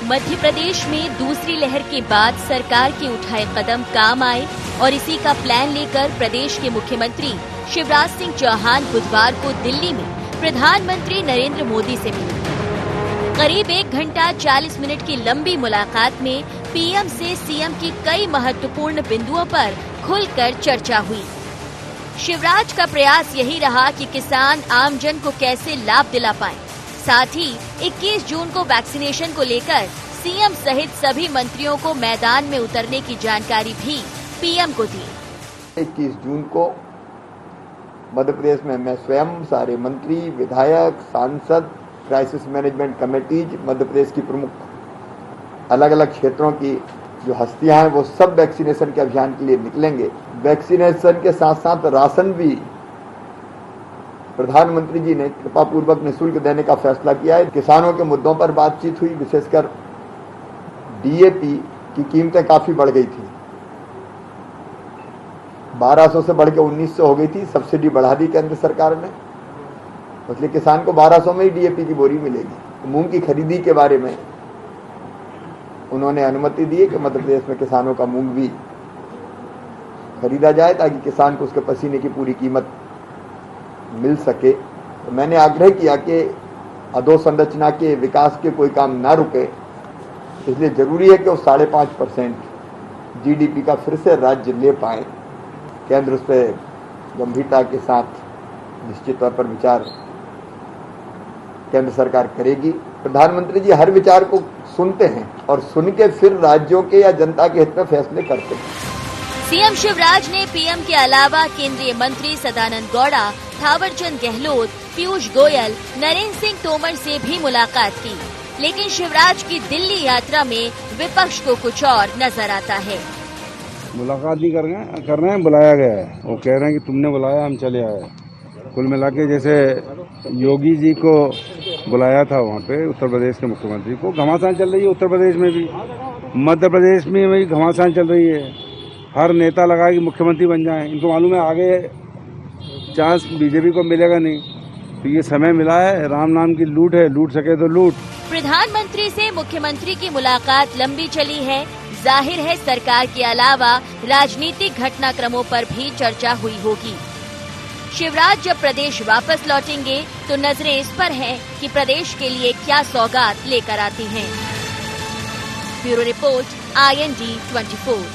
मध्य प्रदेश में दूसरी लहर के बाद सरकार के उठाए कदम काम आए और इसी का प्लान लेकर प्रदेश के मुख्यमंत्री शिवराज सिंह चौहान बुधवार को दिल्ली में प्रधानमंत्री नरेंद्र मोदी से मिले। करीब 1 घंटा 40 मिनट की लंबी मुलाकात में पीएम से सीएम की कई महत्वपूर्ण बिंदुओं पर खुलकर चर्चा हुई। शिवराज का प्रयास यही रहा कि किसान आमजन को कैसे लाभ दिला पाएं। साथ ही 21 जून को वैक्सीनेशन को लेकर सीएम सहित सभी मंत्रियों को मैदान में उतरने की जानकारी भी पीएम को दी। 21 जून को मध्य प्रदेश में मैं स्वयं, सारे मंत्री, विधायक, सांसद, crisis management committees, Madhya Pradesh की प्रमुख अलग अलग क्षेत्रों की जो हस्तियां हैं वो सब वैक्सीनेशन के अभियान के लिए निकलेंगे। वैक्सीनेशन के साथ साथ राशन भी प्रधानमंत्री जी ने कृपा पूर्वक निःशुल्क देने का फैसला किया है। किसानों के मुद्दों पर बातचीत हुई, विशेषकर डीएपी की कीमतें काफी बढ़ गई थी, 1200 से बढ़ के 1900 हो गई थी। सब्सिडी बढ़ा दी केंद्र सरकार ने, इसलिए किसान को 1200 में ही डीएपी की बोरी मिलेगी। मूंग की खरीदी के बारे में उन्होंने अनुमति दी है कि मध्य प्रदेश में किसानों का मूंग भी खरीदा जाए ताकि किसान को उसके पसीने की पूरी कीमत मिल सके। तो मैंने आग्रह किया कि अधोसंरचना के विकास के कोई काम ना रुके, इसलिए जरूरी है कि वो 5.5% जीडीपी का फिर से राज्य ले पाए। केंद्र उस पर गंभीरता के साथ निश्चित तौर पर विचार केंद्र सरकार करेगी। प्रधानमंत्री जी हर विचार को सुनते हैं और सुन के फिर राज्यों के या जनता के हित में फैसले करते हैं। सीएम शिवराज ने पीएम के अलावा केंद्रीय मंत्री सदानंद गौड़ा, थावरचंद गहलोत, पीयूष गोयल, नरेंद्र सिंह तोमर से भी मुलाकात की, लेकिन शिवराज की दिल्ली यात्रा में विपक्ष को कुछ और नजर आता है। मुलाकात नहीं कर रहे हैं, बुलाया गया है। वो कह रहे हैं कि तुमने बुलाया, हम चले आए। कुल मिला के जैसे योगी जी को बुलाया था वहाँ पे उत्तर प्रदेश के मुख्यमंत्री को, घमासान चल रही है उत्तर प्रदेश में भी, मध्य प्रदेश में भी घमासान चल रही है। हर नेता लगा कि मुख्यमंत्री बन जाए। इनको मालूम है आगे चांस बीजेपी को मिलेगा नहीं, तो ये समय मिला है, राम नाम की लूट है, लूट सके तो लूट। प्रधानमंत्री से मुख्यमंत्री की मुलाकात लंबी चली है। जाहिर है सरकार के अलावा राजनीतिक घटनाक्रमों पर भी चर्चा हुई होगी। शिवराज जब प्रदेश वापस लौटेंगे तो नजरें इस पर हैं कि प्रदेश के लिए क्या सौगात लेकर आती हैं। Bureau report, IND 24।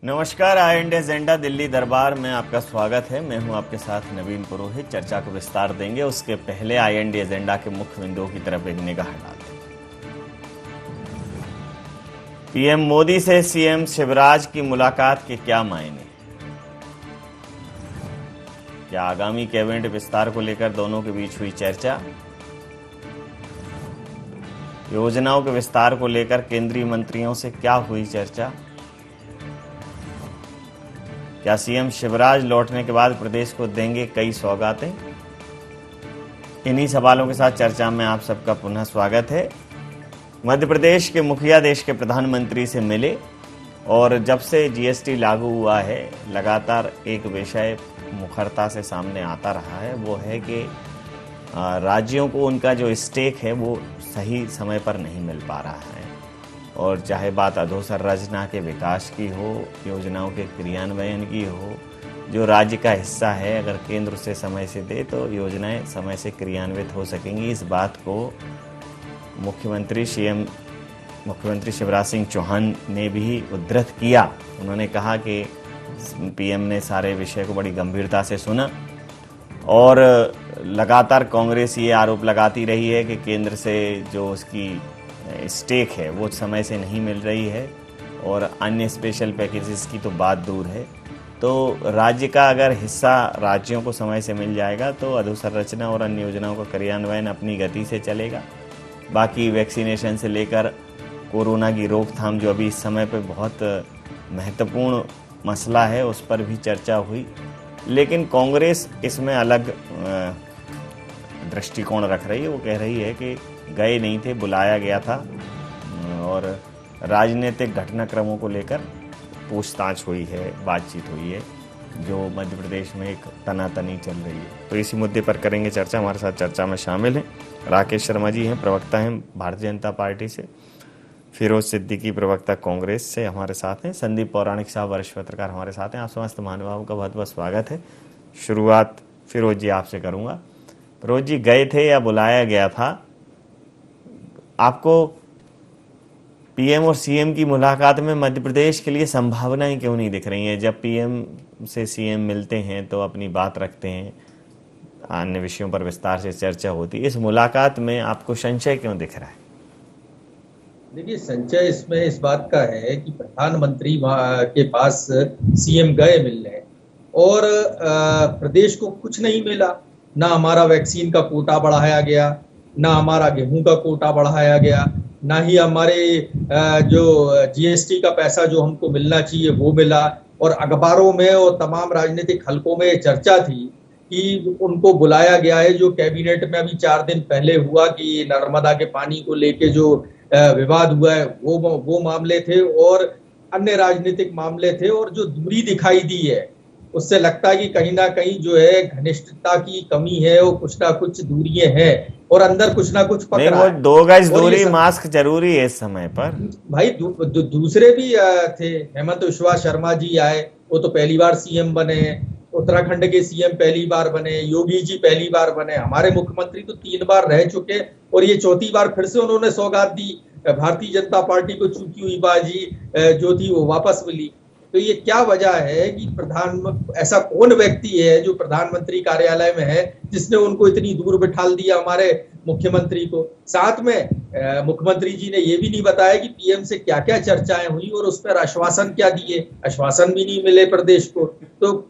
नमस्कार, IND एजेंडा दिल्ली दरबार में आपका स्वागत है। मैं हूं आपके साथ नवीन पुरोहित। चर्चा को विस्तार देंगे, उसके पहले IND एजेंडा के मुख्य बिंदुओं की तरफ एक निगाह डालते हैं। पीएम मोदी से सीएम शिवराज की मुलाकात के क्या मायने? क्या आगामी कैबिनेट विस्तार को लेकर दोनों के बीच हुई चर्चा? योजनाओं के विस्तार को लेकर केंद्रीय मंत्रियों से क्या हुई चर्चा? क्या सीएम शिवराज लौटने के बाद प्रदेश को देंगे कई सौगातें? इन्हीं सवालों के साथ चर्चा में आप सबका पुनः स्वागत है। मध्य प्रदेश के मुखिया देश के प्रधानमंत्री से मिले और जब से जीएसटी लागू हुआ है लगातार एक विषय मुखरता से सामने आता रहा है, वो है कि राज्यों को उनका जो स्टेक है वो सही समय पर नहीं मिल पा रहा है। और चाहे बात अधोसंरचना के विकास की हो, योजनाओं के क्रियान्वयन की हो, जो राज्य का हिस्सा है अगर केंद्र उसे समय से दे तो योजनाएं समय से क्रियान्वित हो सकेंगी। इस बात को मुख्यमंत्री शिवराज सिंह चौहान ने भी उद्धृत किया। उन्होंने कहा कि पीएम ने सारे विषय को बड़ी गंभीरता से सुना और लगातार कांग्रेस ये आरोप लगाती रही है कि केंद्र से जो उसकी स्टेक है वो समय से नहीं मिल रही है और अन्य स्पेशल पैकेजेस की तो बात दूर है। तो राज्य का अगर हिस्सा राज्यों को समय से मिल जाएगा तो अधोसंरचना और अन्य योजनाओं का क्रियान्वयन अपनी गति से चलेगा। बाकी वैक्सीनेशन से लेकर कोरोना की रोकथाम जो अभी इस समय पे बहुत महत्वपूर्ण मसला है उस पर भी चर्चा हुई। लेकिन कांग्रेस इसमें अलग दृष्टिकोण रख रही है। वो कह रही है कि गए नहीं थे, बुलाया गया था और राजनीतिक घटनाक्रमों को लेकर पूछताछ हुई है, बातचीत हुई है, जो मध्य प्रदेश में एक तनातनी चल रही है। तो इसी मुद्दे पर करेंगे चर्चा। हमारे साथ चर्चा में शामिल हैं राकेश शर्मा जी, हैं प्रवक्ता हैं भारतीय जनता पार्टी से, फिरोज सिद्दीकी प्रवक्ता कांग्रेस से हमारे साथ हैं, संदीप पौराणिक साहब वरिष्ठ पत्रकार हमारे साथ हैं। आप समस्त महानुभावों का बहुत बहुत स्वागत है। शुरुआत फिरोज जी आपसे करूंगा। फिरोज जी, गए थे या बुलाया गया था? आपको पीएम और सीएम की मुलाकात में मध्य प्रदेश के लिए संभावनाएं क्यों नहीं दिख रही हैं? जब पीएम से सीएम मिलते हैं तो अपनी बात रखते हैं, अन्य विषयों पर विस्तार से चर्चा होती है। इस मुलाकात में आपको संशय क्यों दिख रहा है? देखिए, संशय इसमें इस बात का है कि प्रधानमंत्री वहाँ के पास सीएम गए मिलने और प्रदेश को कुछ नहीं मिला। ना हमारा वैक्सीन का कोटा बढ़ाया गया, ना हमारा गेहूं का कोटा बढ़ाया गया, ना ही हमारे जो जीएसटी का पैसा जो हमको मिलना चाहिए वो मिला। और अखबारों में और तमाम राजनीतिक हलकों में चर्चा थी कि उनको बुलाया गया है। जो कैबिनेट में अभी 4 दिन पहले हुआ कि नर्मदा के पानी को लेके जो विवाद हुआ है वो मामले थे और अन्य राजनीतिक मामले थे। और जो दूरी दिखाई दी है उससे लगता है कि कहीं ना कहीं जो है घनिष्ठता की कमी है और कुछ ना कुछ दूरियां हैं और अंदर कुछ ना कुछ पक रहा है। 2 गज दूरी, मास्क जरूरी है इस समय पर भाई। दूसरे भी थे, हेमंत विश्वा शर्मा जी आए, वो तो पहली बार सीएम बने। उत्तराखंड के सीएम पहली बार बने, योगी जी पहली बार बने। हमारे मुख्यमंत्री तो 3 बार रह चुके और ये 4थी बार फिर से उन्होंने सौगात दी भारतीय जनता पार्टी को। चूकी हुई बाजी जो थी वो वापस मिली। तो ये क्या वजह है कि ऐसा कौन व्यक्ति है जो प्रधानमंत्री कार्यालय में है जिसने उनको इतनी दूर बिठाल दिया हमारे मुख्यमंत्री को? साथ में मुख्यमंत्री जी ने ये भी नहीं बताया कि पीएम से क्या क्या चर्चाएं हुई और उस पर आश्वासन क्या दिए। आश्वासन भी नहीं मिले प्रदेश को। तो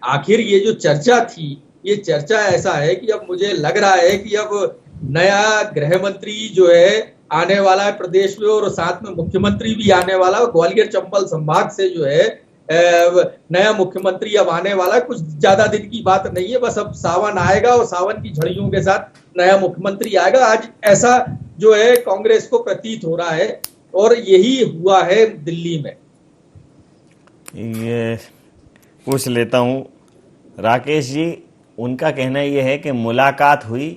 आखिर ये जो चर्चा थी, ये चर्चा ऐसा है कि अब मुझे लग रहा है कि अब नया गृह मंत्री जो है आने वाला है प्रदेश में और साथ में मुख्यमंत्री भी आने वाला है। ग्वालियर चंबल संभाग से जो है नया मुख्यमंत्री अब आने वाला है। कुछ ज्यादा दिन की बात नहीं है, बस अब सावन आएगा और सावन की झड़ियों के साथ नया मुख्यमंत्री आएगा। आज ऐसा जो है कांग्रेस को प्रतीत हो रहा है और यही हुआ है दिल्ली में। ये पूछ लेता हूँ राकेश जी, उनका कहना यह है कि मुलाकात हुई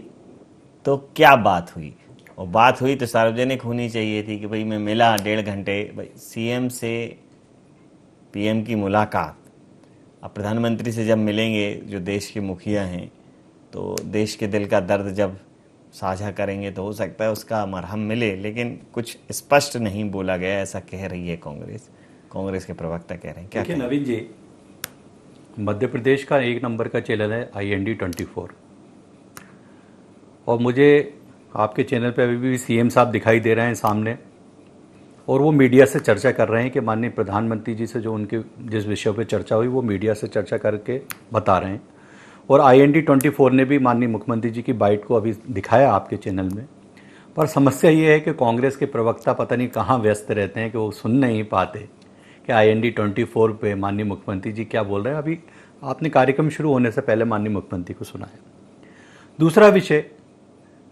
तो क्या बात हुई? और बात हुई तो सार्वजनिक होनी चाहिए थी कि भाई मैं मिला 1.5 घंटे। भाई सीएम से पीएम की मुलाकात, अब प्रधानमंत्री से जब मिलेंगे जो देश के मुखिया हैं तो देश के दिल का दर्द जब साझा करेंगे तो हो सकता है उसका मरहम मिले, लेकिन कुछ स्पष्ट नहीं बोला गया, ऐसा कह रही है कांग्रेस के प्रवक्ता कह रहे हैं। क्या देखिए नवीन जी, मध्य प्रदेश का 1 नंबर का चैनल है IND24 और मुझे आपके चैनल पे अभी भी सीएम साहब दिखाई दे रहे हैं सामने और वो मीडिया से चर्चा कर रहे हैं कि माननीय प्रधानमंत्री जी से जो उनके जिस विषय पे चर्चा हुई वो मीडिया से चर्चा करके बता रहे हैं। और IND24 ने भी माननीय मुख्यमंत्री जी की बाइट को अभी दिखाया आपके चैनल में। पर समस्या ये है कि कांग्रेस के प्रवक्ता पता नहीं कहाँ व्यस्त रहते हैं कि वो सुन नहीं पाते कि IND24 पे माननीय मुख्यमंत्री जी क्या बोल रहे हैं। अभी आपने कार्यक्रम शुरू होने से पहले माननीय मुख्यमंत्री को सुनाया। दूसरा विषय,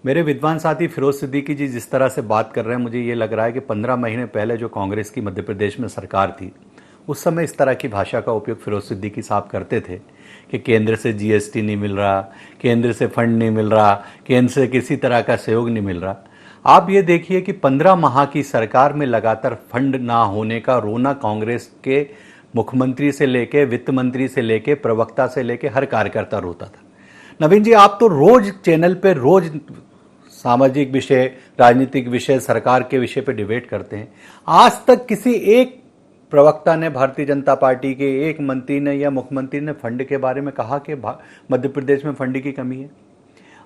मेरे विद्वान साथी फिरोज सिद्दीकी जी जिस तरह से बात कर रहे हैं, मुझे ये लग रहा है कि 15 महीने पहले जो कांग्रेस की मध्य प्रदेश में सरकार थी उस समय इस तरह की भाषा का उपयोग फिरोज सिद्दीकी साहब करते थे कि केंद्र से जीएसटी नहीं मिल रहा, केंद्र से फंड नहीं मिल रहा, केंद्र से किसी तरह का सहयोग नहीं मिल रहा। आप ये देखिए कि 15 माह की सरकार में लगातार फंड ना होने का रोना कांग्रेस के मुख्यमंत्री से लेके, वित्त मंत्री से लेके, प्रवक्ता से लेके हर कार्यकर्ता रोता था। नवीन जी, आप तो रोज चैनल पे रोज सामाजिक विषय, राजनीतिक विषय, सरकार के विषय पे डिबेट करते हैं। आज तक किसी एक प्रवक्ता ने, भारतीय जनता पार्टी के एक मंत्री ने या मुख्यमंत्री ने फंड के बारे में कहा कि मध्य प्रदेश में फंड की कमी है?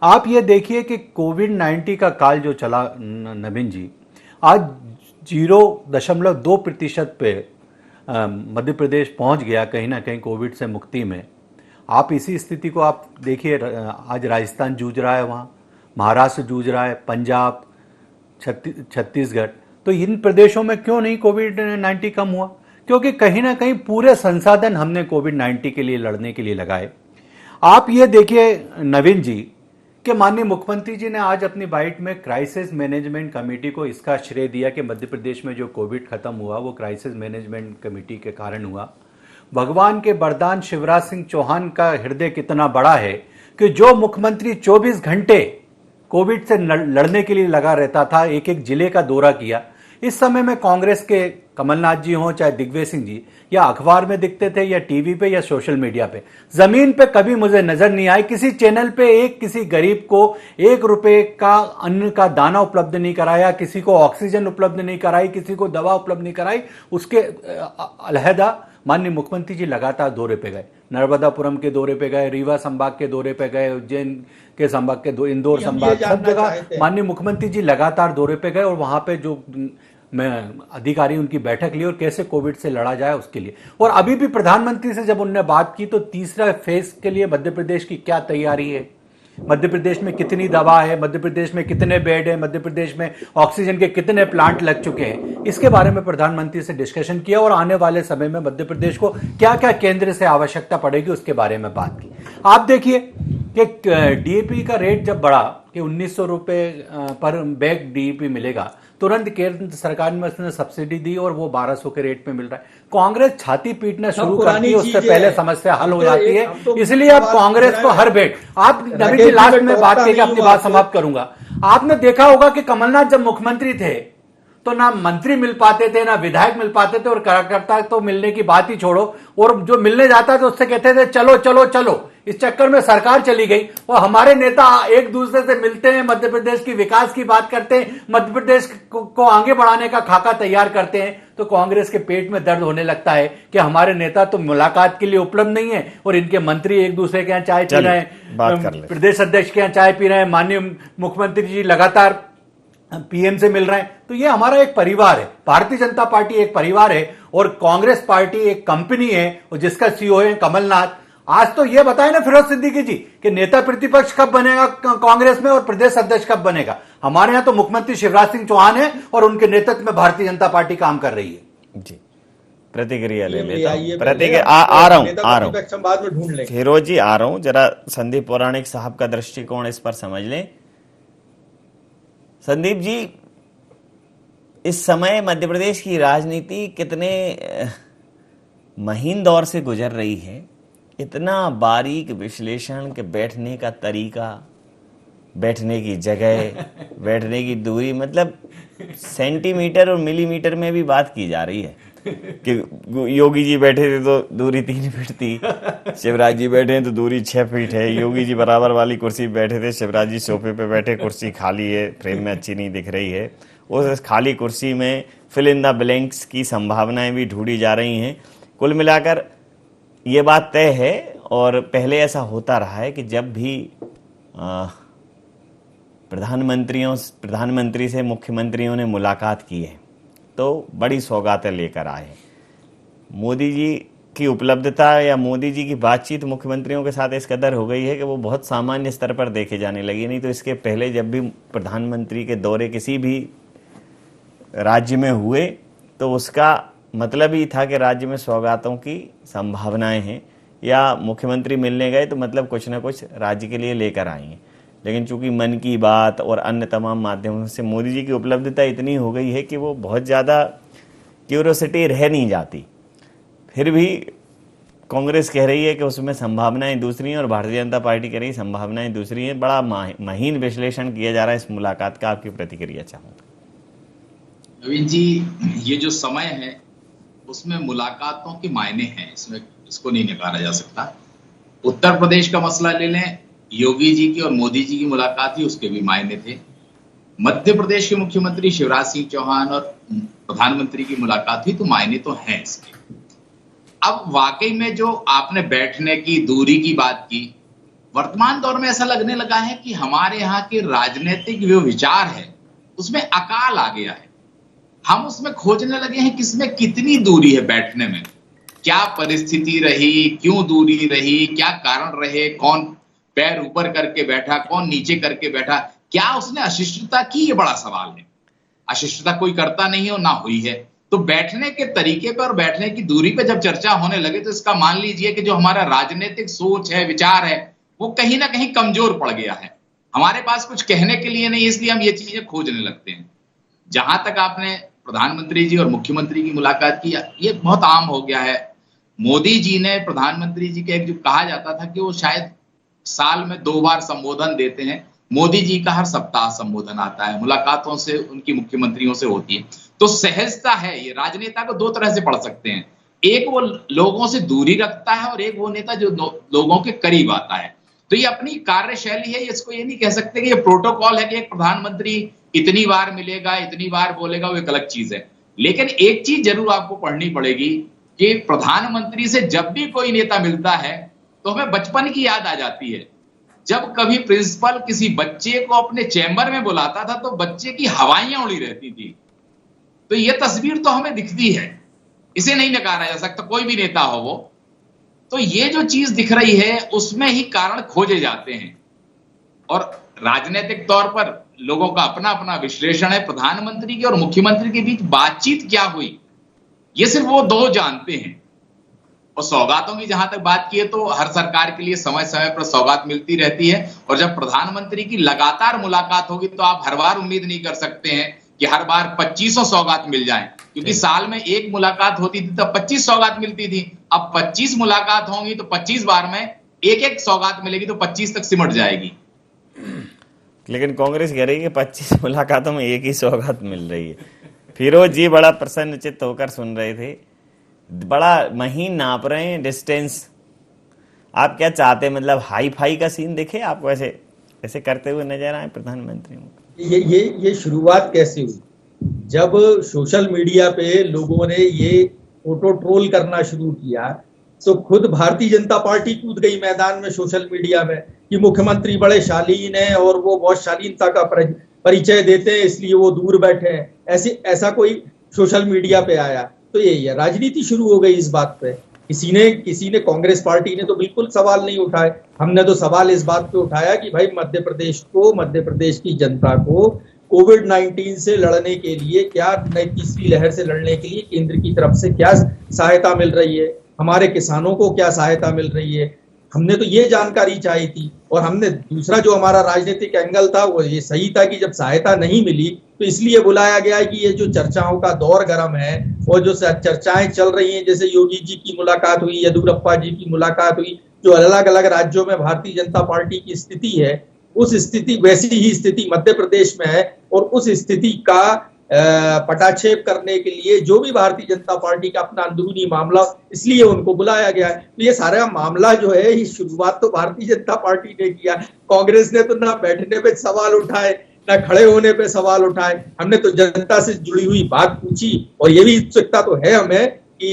आप ये देखिए कि कोविड-19 का काल जो चला नवीन जी, आज 0.2% पे मध्य प्रदेश पहुंच गया कहीं ना कहीं कोविड से मुक्ति में। आप इसी स्थिति को आप देखिए, आज राजस्थान जूझ रहा है, वहाँ महाराष्ट्र जूझ रहा है, पंजाब, छत्तीसगढ़। तो इन प्रदेशों में क्यों नहीं कोविड-19 कम हुआ? क्योंकि कहीं ना कहीं पूरे संसाधन हमने कोविड-19 के लिए लड़ने के लिए लगाए। आप ये देखिए नवीन जी कि माननीय मुख्यमंत्री जी ने आज अपनी बाइट में क्राइसिस मैनेजमेंट कमेटी को इसका श्रेय दिया कि मध्य प्रदेश में जो कोविड खत्म हुआ वो क्राइसिस मैनेजमेंट कमेटी के कारण हुआ। भगवान के वरदान शिवराज सिंह चौहान का हृदय कितना बड़ा है कि जो मुख्यमंत्री 24 घंटे कोविड से लड़ने के लिए लगा रहता था, एक एक जिले का दौरा किया। इस समय में कांग्रेस के कमलनाथ जी हों चाहे दिग्विजय सिंह जी, या अखबार में दिखते थे या टीवी पे या सोशल मीडिया पे, जमीन पे कभी मुझे नजर नहीं आए। किसी चैनल पे किसी गरीब को 1 रुपए का अन्न का दाना उपलब्ध नहीं कराया, किसी को ऑक्सीजन उपलब्ध नहीं कराई, किसी को दवा उपलब्ध नहीं कराई। उसके अलहदा माननीय मुख्यमंत्री जी लगातार दौरे पे गए, नर्मदापुरम के दौरे पे गए, रीवा संभाग के दौरे पे गए, उज्जैन के संभाग के इंदौर संभाग, सब जगह माननीय मुख्यमंत्री जी लगातार दौरे पे गए और वहां पे जो अधिकारी उनकी बैठक ली और कैसे कोविड से लड़ा जाए उसके लिए। और अभी भी प्रधानमंत्री से जब उन्होंने बात की तो तीसरा फेज के लिए मध्य प्रदेश की क्या तैयारी है, मध्य प्रदेश में कितनी दवा है, मध्य प्रदेश में कितने बेड है, मध्य प्रदेश में ऑक्सीजन के कितने प्लांट लग चुके हैं, इसके बारे में प्रधानमंत्री से डिस्कशन किया और आने वाले समय में मध्य प्रदेश को क्या क्या केंद्र से आवश्यकता पड़ेगी उसके बारे में बात की। आप देखिए कि डीएपी का रेट जब बढ़ा कि 1900 रुपए पर बैग डीएपी मिलेगा, तुरंत केंद्र सरकार ने उसने सब्सिडी दी और वो 1200 के रेट पे मिल रहा है। कांग्रेस छाती पीटना शुरू करती है, उससे पहले समस्या हल हो जाती है। इसलिए अब कांग्रेस को हर बेट, आप नवीन जी लास्ट में बात करके अपनी बात समाप्त करूंगा। आपने देखा होगा कि कमलनाथ जब मुख्यमंत्री थे तो ना मंत्री मिल पाते थे ना विधायक मिल पाते थे, और कार्यकर्ता तो मिलने की बात ही छोड़ो, और जो मिलने जाता था उससे कहते थे चलो चलो चलो। इस चक्कर में सरकार चली गई और हमारे नेता एक दूसरे से मिलते हैं, मध्य प्रदेश की विकास की बात करते हैं, मध्य प्रदेश को आगे बढ़ाने का खाका तैयार करते हैं, तो कांग्रेस के पेट में दर्द होने लगता है कि हमारे नेता तो मुलाकात के लिए उपलब्ध नहीं है और इनके मंत्री एक दूसरे के यहाँ चाय पी रहे हैं, प्रदेश अध्यक्ष के यहाँ चाय पी रहे हैं, माननीय मुख्यमंत्री जी लगातार पीएम से मिल रहे हैं। तो ये हमारा एक परिवार है, भारतीय जनता पार्टी एक परिवार है और कांग्रेस पार्टी एक कंपनी है और जिसका सीईओ है कमलनाथ। आज तो ये बताए ना फिरोज सिद्दीकी जी कि नेता प्रतिपक्ष कब बनेगा कांग्रेस में और प्रदेश अध्यक्ष कब बनेगा। हमारे यहाँ तो मुख्यमंत्री शिवराज सिंह चौहान है और उनके नेतृत्व में भारतीय जनता पार्टी काम कर रही है। जी, प्रतिक्रिया ले लेता हूं, प्रतिक्रिया आ रहा हूं बाद में ढूंढ लेंगे। फिरोज जी आ रहा हूं, जरा संदीप पौराणिक साहब का दृष्टिकोण इस पर समझ लें। संदीप जी, इस समय मध्य प्रदेश की राजनीति कितने महीन दौर से गुजर रही है, इतना बारीक विश्लेषण के बैठने का तरीका, बैठने की जगह, बैठने की दूरी, मतलब सेंटीमीटर और मिलीमीटर में भी बात की जा रही है कि योगी जी बैठे थे तो दूरी 3 फीट थी, शिवराज जी बैठे हैं तो दूरी 6 फीट है, योगी जी बराबर वाली कुर्सी बैठे थे, शिवराज जी सोफे पे बैठे, कुर्सी खाली है, फ्रेम में अच्छी नहीं दिख रही है। उस खाली कुर्सी में फिल इन द ब्लैंक्स की संभावनाएं भी ढूंढी जा रही हैं। कुल मिलाकर ये बात तय है और पहले ऐसा होता रहा है कि जब भी प्रधानमंत्री से मुख्यमंत्रियों ने मुलाकात की है तो बड़ी सौगातें लेकर आए। मोदी जी की उपलब्धता या मोदी जी की बातचीत मुख्यमंत्रियों के साथ इस कदर हो गई है कि वो बहुत सामान्य स्तर पर देखे जाने लगी। नहीं तो इसके पहले जब भी प्रधानमंत्री के दौरे किसी भी राज्य में हुए तो उसका मतलब ही था कि राज्य में सौगातों की संभावनाएं हैं, या मुख्यमंत्री मिलने गए तो मतलब कुछ ना कुछ राज्य के लिए लेकर आएंगे। लेकिन चूंकि मन की बात और अन्य तमाम माध्यमों से मोदी जी की उपलब्धता इतनी हो गई है कि वो बहुत ज़्यादा क्यूरियोसिटी रह नहीं जाती। फिर भी कांग्रेस कह रही है कि उसमें संभावनाएं दूसरी हैं और भारतीय जनता पार्टी कह रही है संभावनाएं दूसरी हैं। बड़ा महीन विश्लेषण किया जा रहा है इस मुलाकात का, आपकी प्रतिक्रिया चाहूँगा। नवीन जी, ये जो समय है उसमें मुलाकातों के मायने हैं, इसमें इसको नहीं नकारा जा सकता। उत्तर प्रदेश का मसला ले लें, योगी जी की और मोदी जी की मुलाकात थी, उसके भी मायने थे। मध्य प्रदेश के मुख्यमंत्री शिवराज सिंह चौहान और प्रधानमंत्री की मुलाकात हुई तो मायने तो हैं इसके। अब वाकई में जो आपने बैठने की दूरी की बात की, वर्तमान दौर में ऐसा लगने लगा है कि हमारे यहाँ के राजनीतिक जो विचार है उसमें अकाल आ गया है। हम उसमें खोजने लगे हैं किसमें कितनी दूरी है बैठने में, क्या परिस्थिति रही, क्यों दूरी रही, क्या कारण रहे, कौन पैर ऊपर करके बैठा, कौन नीचे करके बैठा, क्या उसने अशिष्टता की, ये बड़ा सवाल है। अशिष्टता कोई करता नहीं है और ना हुई है। तो बैठने के तरीके पर, बैठने की दूरी पे जब चर्चा होने लगे तो इसका मान लीजिए कि जो हमारा राजनीतिक सोच है, विचार है, वो कहीं ना कहीं कमजोर पड़ गया है। हमारे पास कुछ कहने के लिए नहीं, इसलिए हम ये चीजें खोजने लगते हैं। जहां तक आपने प्रधानमंत्री जी और मुख्यमंत्री की मुलाकात की, ये बहुत आम हो गया है। मोदी जी ने प्रधानमंत्री जी के एक जो कहा जाता था कि वो शायद साल में 2 बार संबोधन देते हैं, मोदी जी का हर सप्ताह संबोधन आता है, मुलाकातों से उनकी मुख्यमंत्रियों से होती है। तो सहजता है, ये राजनेता को 2 तरह से पढ़ सकते हैं, एक वो लोगों से दूरी रखता है और एक वो नेता जो लोगों के करीब आता है। तो ये अपनी कार्यशैली है, इसको ये नहीं कह सकते कि ये प्रोटोकॉल है कि एक प्रधानमंत्री इतनी बार मिलेगा, इतनी बार बोलेगा, वो एक अलग चीज है। लेकिन एक चीज जरूर आपको पढ़नी पड़ेगी कि प्रधानमंत्री से जब भी कोई नेता मिलता है तो हमें बचपन की याद आ जाती है। जब कभी प्रिंसिपल किसी बच्चे को अपने चैम्बर में बुलाता था तो बच्चे की हवाइयां उड़ी रहती थी। तो ये तस्वीर तो हमें दिखती है, इसे नहीं नकारा जा सकता, कोई भी नेता हो वो। तो ये जो चीज दिख रही है उसमें ही कारण खोजे जाते हैं और राजनीतिक तौर पर लोगों का अपना अपना विश्लेषण है। प्रधानमंत्री के और मुख्यमंत्री के बीच बातचीत क्या हुई ये सिर्फ वो 2 जानते हैं। और सौगातों की जहां तक बात की है तो हर सरकार के लिए समय समय पर सौगात मिलती रहती है और जब प्रधानमंत्री की लगातार मुलाकात होगी तो आप हर बार उम्मीद नहीं कर सकते हैं कि हर बार 2500 सौगात मिल जाएं, क्योंकि साल में एक मुलाकात होती थी तब 25 सौगात मिलती थी। अब 25 मुलाकात होंगी तो 25 बार में एक सौगात मिलेगी तो 25 तक सिमट जाएगी। लेकिन कांग्रेस कह रही है कि 25 मुलाकातों में एक ही सौगात मिल रही है। फिरोज जी बड़ा प्रसन्नचित्त होकर सुन रहे थे, बड़ा महीन नाप रहे हैं डिस्टेंस। आप क्या चाहते हैं, मतलब हाई फाई का सीन दिखे आपको ऐसे ऐसे करते हुए नजर आए प्रधानमंत्री? ये शुरुआत कैसे हुई? जब सोशल मीडिया पे लोगों ने ये फोटो ट्रोल करना शुरू किया तो खुद भारतीय जनता पार्टी कूद गई मैदान में सोशल मीडिया में कि मुख्यमंत्री बड़े शालीन हैं और वो बहुत शालीनता का परिचय देते हैं इसलिए वो दूर बैठे हैं। ऐसा कोई सोशल मीडिया पे आया तो ये राजनीति शुरू हो गई इस बात पे। किसी ने कांग्रेस पार्टी ने तो बिल्कुल सवाल नहीं उठाए। हमने तो सवाल इस बात पे उठाया कि भाई मध्य प्रदेश की जनता को कोविड-19 से लड़ने के लिए क्या, नई तीसरी लहर से लड़ने के लिए केंद्र की तरफ से क्या सहायता मिल रही है, हमारे किसानों को क्या सहायता मिल रही है, हमने तो ये जानकारी चाहिए थी। और हमने दूसरा जो हमारा राजनीतिक एंगल था वो ये सही था कि जब सहायता नहीं मिली तो इसलिए बुलाया गया है कि ये जो चर्चाओं का दौर गर्म है और जो चर्चाएं चल रही हैं, जैसे योगी जी की मुलाकात हुई, येदियुरप्पा जी की मुलाकात हुई, जो अलग अलग राज्यों में भारतीय जनता पार्टी की स्थिति है उस स्थिति, वैसी ही स्थिति मध्य प्रदेश में है और उस स्थिति का पटाक्षेप करने के लिए जो भी भारतीय जनता पार्टी का अपना अंदरूनी मामला, इसलिए उनको बुलाया गया है। तो ये सारा मामला जो है ये शुरुआत तो भारतीय जनता पार्टी ने किया। कांग्रेस ने तो ना बैठने पे सवाल उठाए ना खड़े होने पे सवाल उठाए। हमने तो जनता से जुड़ी हुई बात पूछी और ये भी उत्सुकता तो है हमें कि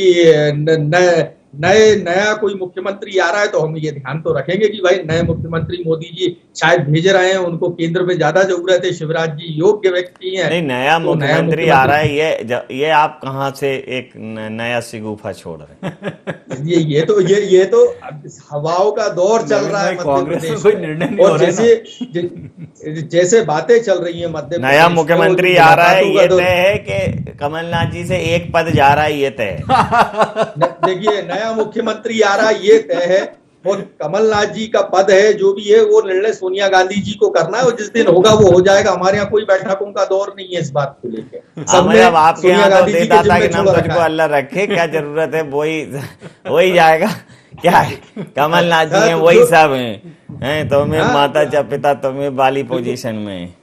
नया कोई मुख्यमंत्री आ रहा है तो हम ये ध्यान तो रखेंगे कि भाई नए मुख्यमंत्री मोदी जी शायद भेज रहे हैं, उनको केंद्र में ज्यादा जरूरत है, शिवराज जी योग्य व्यक्ति हैं। नहीं, नया तो मुख्यमंत्री आ रहा है, ये आप कहाँ से एक नया सिगुफा छोड़ रहे हैं? ये तो हवाओं का दौर चल रहा है कांग्रेस में कोई निर्णय नहीं हो रहा है। जैसे बातें चल रही है मध्य नया मुख्यमंत्री आ रहा है ये तय है कि कमलनाथ जी से एक पद जा रहा है ये तय है। देखिए नया मुख्यमंत्री आ रहा है ये तय है और कमलनाथ जी का पद है जो भी है वो निर्णय सोनिया गांधी जी को करना है और जिस दिन होगा वो हो जाएगा। हमारे यहाँ कोई बैठकों का दौर नहीं है इस बात को लेकर। सबने आपके यहाँ तो देदाता के नाम तुझको अल्लाह रखे, क्या जरूरत है, वही जाएगा। क्या है, कमलनाथ जी हैं वही सब हैं, तुम्हें माता चा पिता तुम्हें वाली पोजीशन में।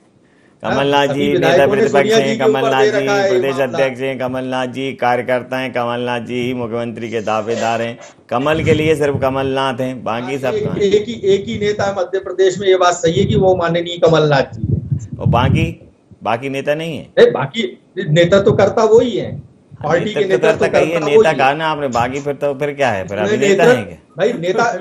कमलनाथ जी नेता प्रतिपक्ष हैं, कमलनाथ जी प्रदेश अध्यक्ष हैं, कमलनाथ जी कार्यकर्ता हैं, कमलनाथ जी ही मुख्यमंत्री के दावेदार हैं। कमल के लिए सिर्फ कमलनाथ हैं, बाकी सब एक ही नेता मध्य प्रदेश में। ये बात सही है कि वो माननीय कमलनाथ जी है और बाकी नेता नहीं है। बाकी नेता तो करता वही है, पार्टी के नेता तो कहिए, नेता कहा ना आपने, बाकी फिर क्या है, फिर अभी नेता है क्या? भाई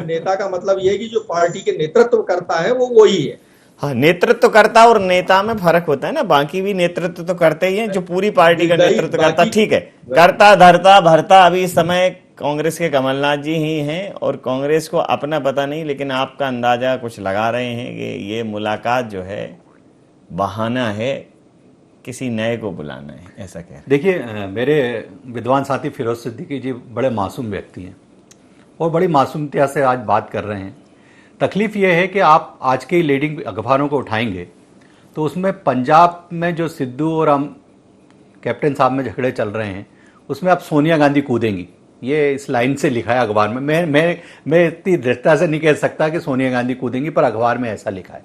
नेता का मतलब ये है कि जो पार्टी के नेतृत्व करता है वो वही है। हाँ, नेतृत्व करता और नेता में फर्क होता है ना। बाकी भी नेतृत्व तो करते ही हैं, जो पूरी पार्टी का नेतृत्व करता, ठीक है, करता धरता भरता अभी इस समय कांग्रेस के कमलनाथ जी ही हैं और कांग्रेस को अपना पता नहीं, लेकिन आपका अंदाजा कुछ लगा रहे हैं कि ये मुलाकात जो है बहाना है, किसी नए को बुलाना है, ऐसा कह रहे हैं। देखिए मेरे विद्वान साथी फिरोज सिद्दीकी जी बड़े मासूम व्यक्ति हैं और बड़ी मासूमता से आज बात कर रहे हैं। तकलीफ ये है कि आप आज के लीडिंग अखबारों को उठाएंगे तो उसमें पंजाब में जो सिद्धू और हम कैप्टन साहब में झगड़े चल रहे हैं उसमें आप सोनिया गांधी कूदेंगी, ये इस लाइन से लिखा है अखबार में। मैं इतनी दृढ़ता से नहीं कह सकता कि सोनिया गांधी कूदेंगी, पर अखबार में ऐसा लिखा है।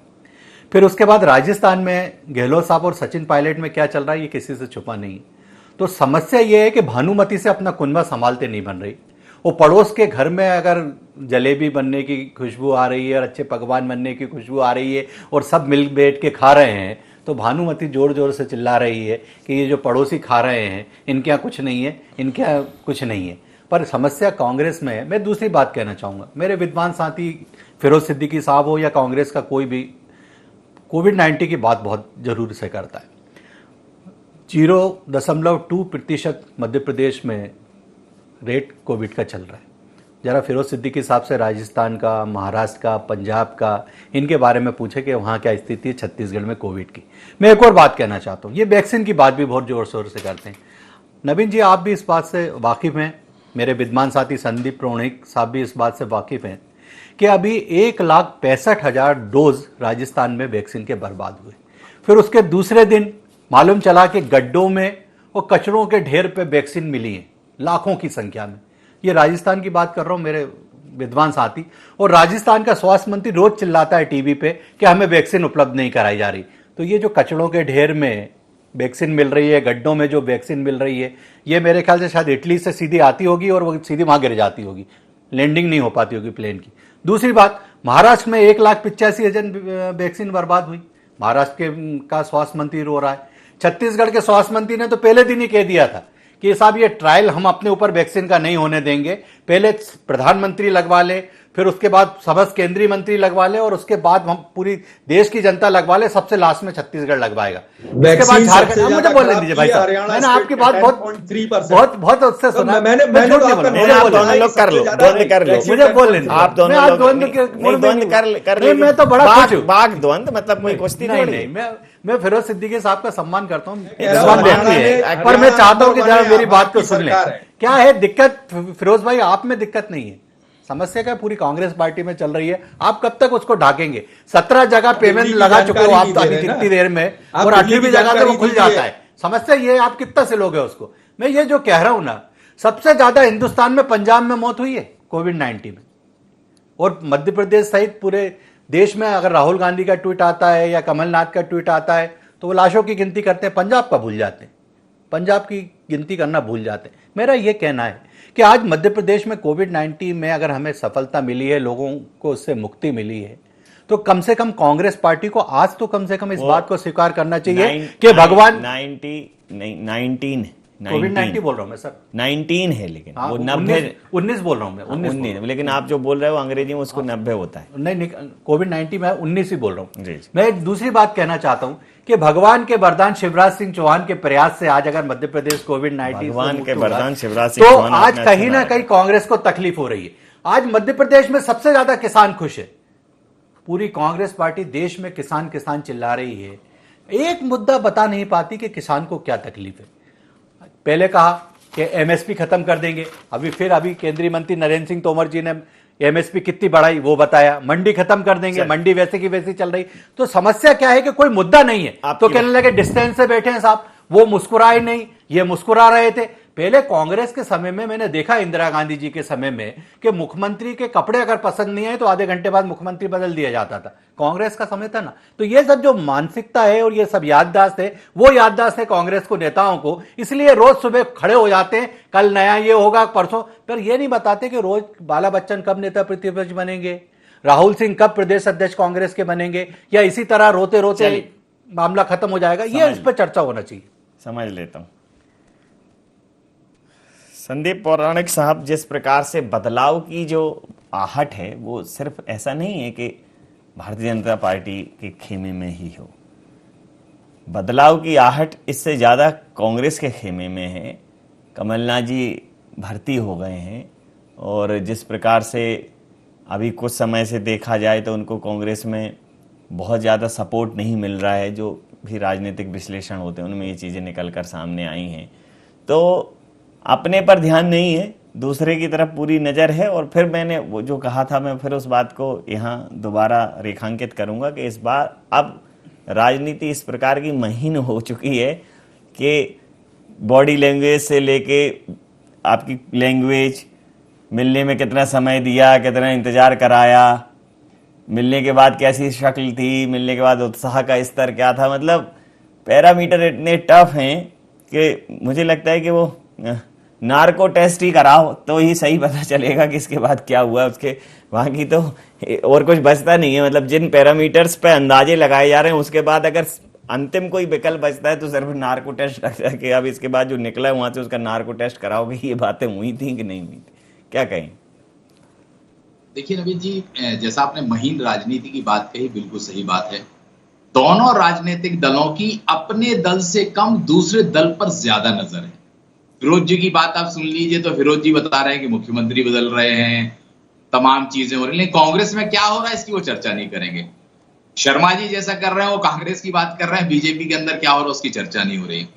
फिर उसके बाद राजस्थान में गहलोत साहब और सचिन पायलट में क्या चल रहा है ये किसी से छुपा नहीं। तो समस्या ये है कि भानुमति से अपना कुनबा संभालते नहीं बन रही। वो पड़ोस के घर में अगर जलेबी बनने की खुशबू आ रही है और अच्छे पकवान बनने की खुशबू आ रही है और सब मिल बैठ के खा रहे हैं तो भानुमति जोर जोर से चिल्ला रही है कि ये जो पड़ोसी खा रहे हैं इनके यहाँ कुछ नहीं है, इनके यहाँ कुछ नहीं है। पर समस्या कांग्रेस में है। मैं दूसरी बात कहना चाहूँगा, मेरे विद्वान साथी फिरोज सिद्दीकी साहब हो या कांग्रेस का कोई भी, कोविड-19 की बात बहुत जरूर से करता है। 0.2% मध्य प्रदेश में रेट कोविड का चल रहा है। जरा फिरोज सिद्दीकी साहब से राजस्थान का, महाराष्ट्र का, पंजाब का, इनके बारे में पूछे कि वहाँ क्या स्थिति है छत्तीसगढ़ में कोविड की। मैं एक और बात कहना चाहता हूँ, ये वैक्सीन की बात भी बहुत जोर शोर से करते हैं। नवीन जी आप भी इस बात से वाकिफ़ हैं, मेरे विद्वान साथी संदीप प्रोणिक साहब भी इस बात से वाकिफ़ हैं कि अभी 1,65,000 डोज राजस्थान में वैक्सीन के बर्बाद हुए। फिर उसके दूसरे दिन मालूम चला कि गड्ढों में और कचरों के ढेर पे वैक्सीन मिली है लाखों की संख्या में। ये राजस्थान की बात कर रहा हूं मेरे विद्वान साथी। और राजस्थान का स्वास्थ्य मंत्री रोज चिल्लाता है टीवी पे कि हमें वैक्सीन उपलब्ध नहीं कराई जा रही। तो ये जो कचरों के ढेर में वैक्सीन मिल रही है, गड्ढों में जो वैक्सीन मिल रही है, ये मेरे ख्याल से शायद इटली से सीधी आती होगी और वो सीधी वहां गिर जाती होगी, लैंडिंग नहीं हो पाती होगी प्लेन की। दूसरी बात, महाराष्ट्र में 1,85,000 वैक्सीन बर्बाद हुई। महाराष्ट्र का स्वास्थ्य मंत्री रो रहा है। छत्तीसगढ़ के स्वास्थ्य मंत्री ने तो पहले दिन ही कह दिया था कि साहब ये ट्रायल हम अपने ऊपर वैक्सीन का नहीं होने देंगे, पहले प्रधानमंत्री लगवा ले, फिर उसके बाद समस्त केंद्रीय मंत्री लगवा ले और उसके बाद हम पूरी देश की जनता लगवा ले, सबसे लास्ट में छत्तीसगढ़ लगवाएगा। इसके बाद झारखंड, मुझे बोलने दीजिए भाई साहब, मैंने आपकी बात बहुत उससे सुना। आप दोनों लोग कर लो, द्वंद्व कर लो, मुझे बोलने दीजिए। आप दोनों लोग द्वंद्व कर लो। मैं तो बड़ा खुश हूँ। बाग द्वंद्व मतलब कोई कुश्ती नहीं, मैं फिरोज सिद्दीकी साहब का सम्मान करता हूँ, पर मैं चाहता हूँ कि जरा मेरी बात को सुन लें। क्या है दिक्कत फिरोज भाई? आप में दिक्कत नहीं है, समस्या क्या पूरी कांग्रेस पार्टी में चल रही है। आप कब तक उसको ढाकेंगे? 17 जगह पेमेंट लगा चुके हो आप तो अभी कितनी देर में, और 8वीं जगह पे वो खुल जाता है। समस्या ये है आप कितना से लोगे उसको। मैं ये जो कह रहा हूं ना, सबसे ज्यादा हिंदुस्तान में पंजाब में मौत हुई है कोविड-19 में, और मध्य प्रदेश सहित पूरे देश में अगर राहुल गांधी का ट्वीट आता है या कमलनाथ का ट्वीट आता है तो वो लाशों की गिनती करते हैं, पंजाब का भूल जाते हैं, पंजाब की गिनती करना भूल जाते हैं। मेरा ये कहना है कि आज मध्य प्रदेश में कोविड-19 में अगर हमें सफलता मिली है, लोगों को उससे मुक्ति मिली है, तो कम से कम कांग्रेस पार्टी को आज तो कम से कम इस बात को स्वीकार करना चाहिए कि भगवान 19 कोविड-19 बोल रहा हूं मैं सर, 19 है, लेकिन हाँ, वो 90 19 बोल रहा हूं मैं, 19, लेकिन आप जो बोल रहे हो अंग्रेजी में उसको 90 होता है। नहीं, कोविड-19 में 19 ही बोल रहा हूं। जी। मैं एक दूसरी बात कहना चाहता हूं कि भगवान के वरदान शिवराज सिंह चौहान के प्रयास से आज अगर मध्य प्रदेश कोविड-19 भगवान के वरदान शिवराज सिंह तो चौहान आज कहीं ना कहीं कांग्रेस को तकलीफ हो रही है। आज मध्य प्रदेश में सबसे ज्यादा किसान खुश है। पूरी कांग्रेस पार्टी देश में किसान किसान चिल्ला रही है, एक मुद्दा बता नहीं पाती कि किसान को क्या तकलीफ है। पहले कहा कि एमएसपी खत्म कर देंगे, अभी केंद्रीय मंत्री नरेंद्र सिंह तोमर जी ने एमएसपी कितनी बढ़ाई वो बताया, मंडी खत्म कर देंगे, मंडी वैसे की वैसी चल रही। तो समस्या क्या है कि कोई मुद्दा नहीं है, तो कहने लगे डिस्टेंस से बैठे हैं साहब, वो मुस्कुराए नहीं, ये मुस्कुरा रहे थे। पहले कांग्रेस के समय में मैंने देखा, इंदिरा गांधी जी के समय में, कि मुख्यमंत्री के कपड़े अगर पसंद नहीं आए तो आधे घंटे बाद मुख्यमंत्री बदल दिया जाता था। कांग्रेस का समय था ना। तो ये सब जो मानसिकता है और ये सब याददाश्त है, वो याददाश्त है कांग्रेस को, नेताओं को, इसलिए रोज सुबह खड़े हो जाते हैं, कल नया ये होगा, परसों, पर ये नहीं बताते कि रोज बाला बच्चन कब नेता प्रतिपक्ष बनेंगे, राहुल सिंह कब प्रदेश अध्यक्ष कांग्रेस के बनेंगे, या इसी तरह रोते रोते मामला खत्म हो जाएगा। ये इस पर चर्चा होना चाहिए। समझ लेता हूं। संदीप पौराणिक साहब, जिस प्रकार से बदलाव की जो आहट है वो सिर्फ ऐसा नहीं है कि भारतीय जनता पार्टी के खेमे में ही हो, बदलाव की आहट इससे ज़्यादा कांग्रेस के खेमे में है। कमलनाथ जी भर्ती हो गए हैं और जिस प्रकार से अभी कुछ समय से देखा जाए तो उनको कांग्रेस में बहुत ज़्यादा सपोर्ट नहीं मिल रहा है। जो भी राजनीतिक विश्लेषण होते हैं उनमें ये चीज़ें निकल कर सामने आई हैं। तो अपने पर ध्यान नहीं है, दूसरे की तरफ पूरी नज़र है। और फिर मैंने वो जो कहा था, मैं फिर उस बात को यहाँ दोबारा रेखांकित करूँगा कि इस बार अब राजनीति इस प्रकार की महीन हो चुकी है कि बॉडी लैंग्वेज से लेके आपकी लैंग्वेज, मिलने में कितना समय दिया, कितना इंतज़ार कराया, मिलने के बाद कैसी शक्ल थी, मिलने के बाद उत्साह का स्तर क्या था, मतलब पैरामीटर इतने टफ हैं कि मुझे लगता है कि वो नार्को टेस्ट ही कराओ तो ही सही पता चलेगा कि इसके बाद क्या हुआ। उसके वहाँ की तो और कुछ बचता नहीं है। मतलब जिन पैरामीटर्स पे अंदाजे लगाए जा रहे हैं उसके बाद अगर अंतिम कोई विकल्प बचता है तो सिर्फ नार्को टेस्ट लगता है कि अब इसके बाद जो निकला है वहाँ से उसका नार्को टेस्ट कराओगे। ये बातें हुई थी कि नहीं हुई थी, क्या कहें? देखिए नवीन जी, जैसा आपने महीन राजनीति की बात कही, बिल्कुल सही बात है। दोनों राजनीतिक दलों की अपने दल से कम दूसरे दल पर ज्यादा नजर है। फिरोज जी की बात आप सुन लीजिए तो फिरोज जी बता रहे हैं कि मुख्यमंत्री बदल रहे हैं, तमाम चीजें हो रही, लेकिन कांग्रेस में क्या हो रहा है इसकी वो चर्चा नहीं करेंगे। शर्मा जी जैसा कर रहे हैं वो कांग्रेस की बात कर रहे हैं, बीजेपी के अंदर क्या हो रहा है उसकी चर्चा नहीं हो रही।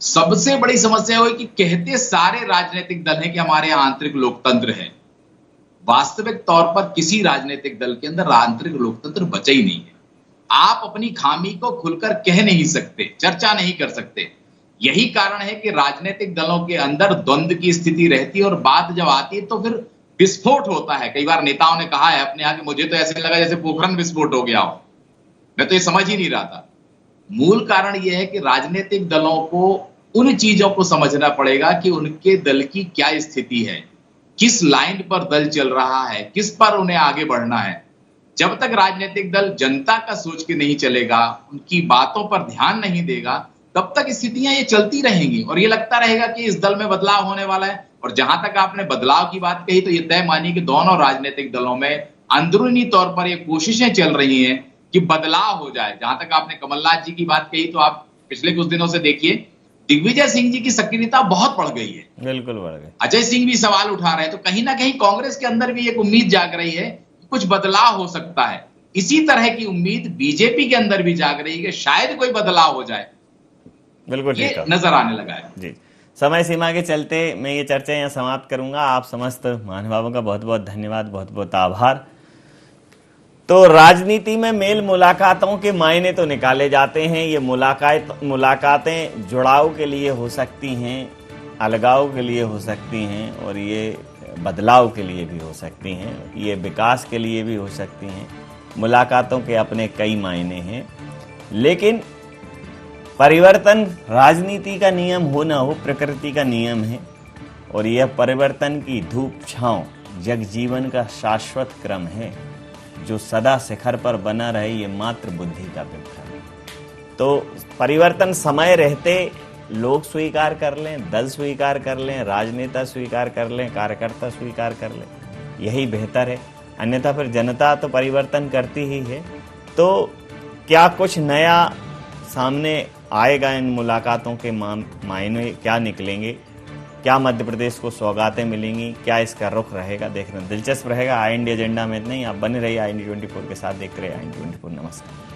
सबसे बड़ी समस्या हुई कि कहते सारे राजनीतिक दल हैं कि हमारे यहाँ आंतरिक लोकतंत्र है, वास्तविक तौर पर किसी राजनीतिक दल के अंदर आंतरिक लोकतंत्र बचा ही नहीं है। आप अपनी खामी को खुलकर कह नहीं सकते, चर्चा नहीं कर सकते। यही कारण है कि राजनीतिक दलों के अंदर द्वंद्व की स्थिति रहती है और बात जब आती है तो फिर विस्फोट होता है। कई बार नेताओं ने कहा है अपने यहाँ कि मुझे तो ऐसे लगा जैसे पोखरण विस्फोट हो गया हो, मैं तो ये समझ ही नहीं रहा था। मूल कारण यह है कि राजनीतिक दलों को उन चीजों को समझना पड़ेगा कि उनके दल की क्या स्थिति है, किस लाइन पर दल चल रहा है, किस पर उन्हें आगे बढ़ना है। जब तक राजनीतिक दल जनता का सोच के नहीं चलेगा, उनकी बातों पर ध्यान नहीं देगा, तब तक स्थितियां ये चलती रहेंगी और ये लगता रहेगा कि इस दल में बदलाव होने वाला है। और जहां तक आपने बदलाव की बात कही तो ये तय मानिए कि दोनों राजनीतिक दलों में अंदरूनी तौर पर ये कोशिशें चल रही हैं कि बदलाव हो जाए। जहां तक आपने कमलनाथ जी की बात कही तो आप पिछले कुछ दिनों से देखिए दिग्विजय सिंह जी की सक्रियता बहुत बढ़ गई है, बिल्कुल बढ़ गई। अजय सिंह भी सवाल उठा रहे हैं, तो कहीं ना कहीं कांग्रेस के अंदर भी एक उम्मीद जाग रही है कि कुछ बदलाव हो सकता है। इसी तरह की उम्मीद बीजेपी के अंदर भी जाग रही है कि शायद कोई बदलाव हो जाए। बिल्कुल ठीक है, नजर आने लगा है जी। समय सीमा के चलते मैं ये चर्चा यहाँ समाप्त करूंगा। आप समस्त महानुभावों का बहुत बहुत धन्यवाद, बहुत बहुत आभार। तो राजनीति में मेल मुलाकातों के मायने तो निकाले जाते हैं। ये मुलाकातें जुड़ाव के लिए हो सकती हैं, अलगाव के लिए हो सकती हैं और ये बदलाव के लिए भी हो सकती हैं, ये विकास के लिए भी हो सकती हैं। मुलाकातों के अपने कई मायने हैं, लेकिन परिवर्तन राजनीति का नियम हो ना हो, प्रकृति का नियम है और यह परिवर्तन की धूप छांव जगजीवन का शाश्वत क्रम है। जो सदा शिखर पर बना रहे ये मात्र बुद्धि का विक्रम है। तो परिवर्तन समय रहते लोग स्वीकार कर लें, दल स्वीकार कर लें, राजनेता स्वीकार कर लें, कार्यकर्ता स्वीकार कर लें, यही बेहतर है। अन्यथा फिर जनता तो परिवर्तन करती ही है। तो क्या कुछ नया सामने आएगा, इन मुलाकातों के मायने क्या निकलेंगे, क्या मध्य प्रदेश को सौगातें मिलेंगी, क्या इसका रुख रहेगा, देखना दिलचस्प रहेगा। आई इंडिया एजेंडा में नहीं, आप बने रहिए आई इंडिया 24 के साथ, देखते रहिए आई इंडिया 24। नमस्कार।